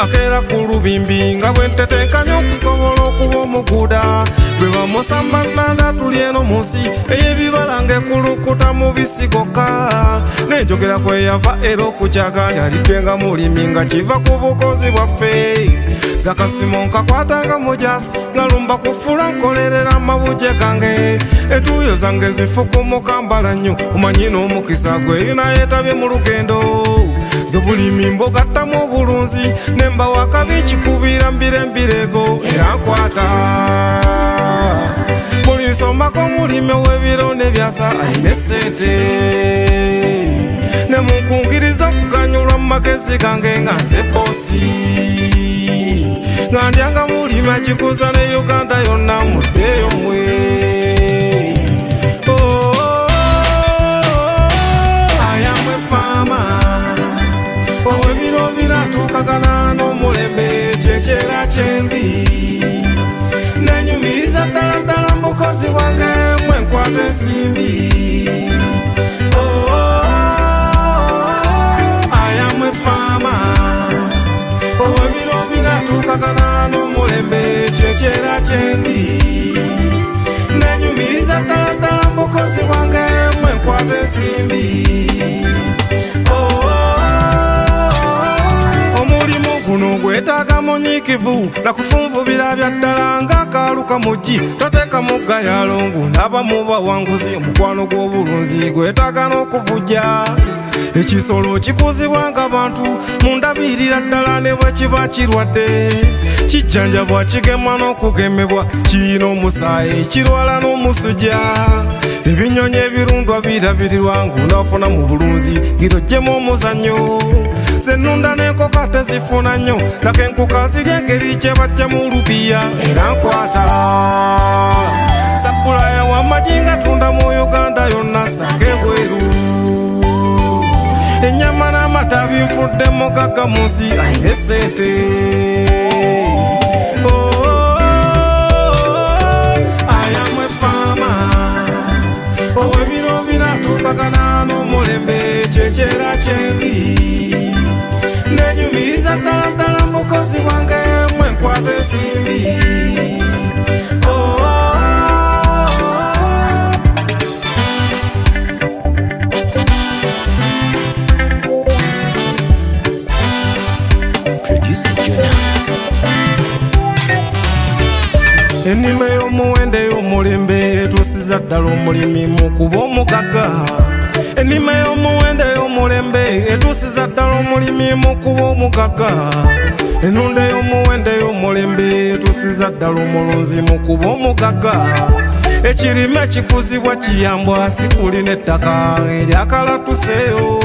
akeera ku lubimbi nga bwe ntetenkanya okusobola okuba omuguda bwe bamusamba nnanda tuli eno mu nsi ey'ebibala ng'ekulukuta mu bisigoka n'enjogera kwe yava era okukyaga nti alidde nga mulimi nga kiva ku bukozi bwaffe zakasimo nkakwatanga mujasi nga lumba kufula nkolerera amabuje gange entuuyo zange zifukumuka mbala nnyo omanyi n'omukisa gwe yunayetabye mu lugendo z'obulimi mbogattamu obulunzi nemba wakabi kikubira mbirembirego era nkwata buli nsomako mulime w'ebiro n'ebyasa ayina essente ne munkungiriza okuganyulwa mu magezi gange nga nze bosi nga ndyanga mulimi akikuza ne Uganda yonna muddeyo mwe ayamwe fama ow'ebiro binatuukagana n'omulembe kyekyeera kyendi nenyumiriza ddala ddala mukozi wange mwe nkwata ensimbi ayamwe fama ow'ebiro binatuukagana n'omulembe kyekyeera kyendi nenyumiriza ddala ddala mukozi wange mwe nkwata ensimbi guno gwetaaga munyiikivu nakufunvubira bya ddala ng'akaaluka mugi toteeka muggayalo ng'onaba mu bawanguzi omukwano gw'obulunzi gwetaaga n'okuvujja ekisolo kikuzibwa ng'abantu mundabirira ddala ne bwe kiba kirwadde kijjanjabwa kigemwa n'okugemebwa kiyina omusaayi kirwala n'omusujja ebinyonyi ebirundwa birabirirwa ng'onaafuna mu bulunzi gitojjemu omuzannyo zenunda n'enkoko ate zifuna nnyo nako enkoko zirya engeri kye bajja mu lubiya era nkwata sapulaya w'amagi nga tunda mu Uganda yonna sanga ebweru ennyama n'amata binfudde mugagga mu nsi ayina essente ayamwe fama ow'ebiro binatuukagana n'omulembe kyekyeera kyendi nenyumiriza ddala ddala mukozi wange mwe nkwata ensimbi ennima y'omuwendo ey'omulembe etuusiza ddala omulimi mu kuba omugagga ennima y'omuwendo ey'omulembe etuusiza ddala omulimi mu kuba omugagga ennunda ey'omuwendo ey'omulembe etuusiza ddala omulunzi mu kuba omugagga ekirime kikuzibwa kiyambwa si kuli n'ettaka eryakalatuseeyo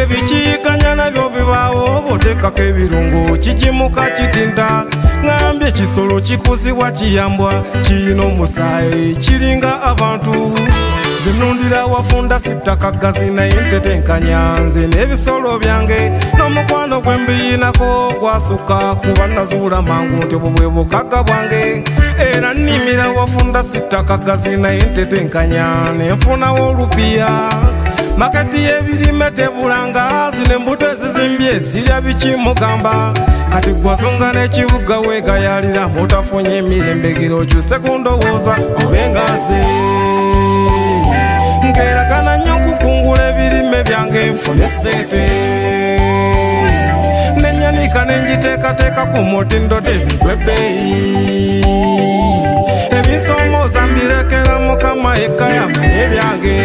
ebikiyigganya nabyo bibaawo boteekako ebirungo kigimuka kitinda ngambye ekisolo kikuzibwa kiyambwa kiyina omusaayi kiringa abantu zinundira wafunda sittakagazi naye ntetenkanya nze n'ebisolo byange n'omukwano gwe mbiyinako gwasukka kuba nazuula mangu nti obwo bwe bugagga bwange era nnimira wafunda sittakagazi naye ntetenkanya nenfunawo olupiya maketi y'ebirime tebulanga zino embuto ezizimbye zirya bikimugamba kati gwasonga n'ekibuga weegayalira mutafunye emirembe gira okyuse kundowooza obenga nze nkeeragana nnyo okukungula ebirime byange nfune ssente nenyanika nenjiteekateeka ku mutindo tebigwe bbeeyi ebinsomooza mbirekera mukama yekka yamanye byange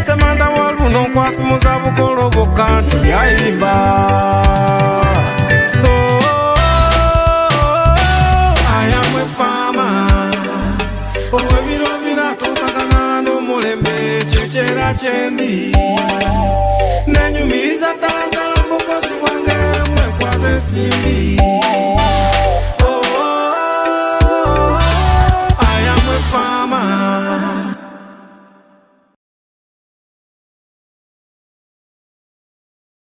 semanda wa luno nkwasimuza bugoloboka nti yayimba ayamwe fama ow'ebiro binatuukagana n'omulembe kyekyeera kyendi nenyumiriza ddala ddala mukozi wange mwe nkwata ensimbi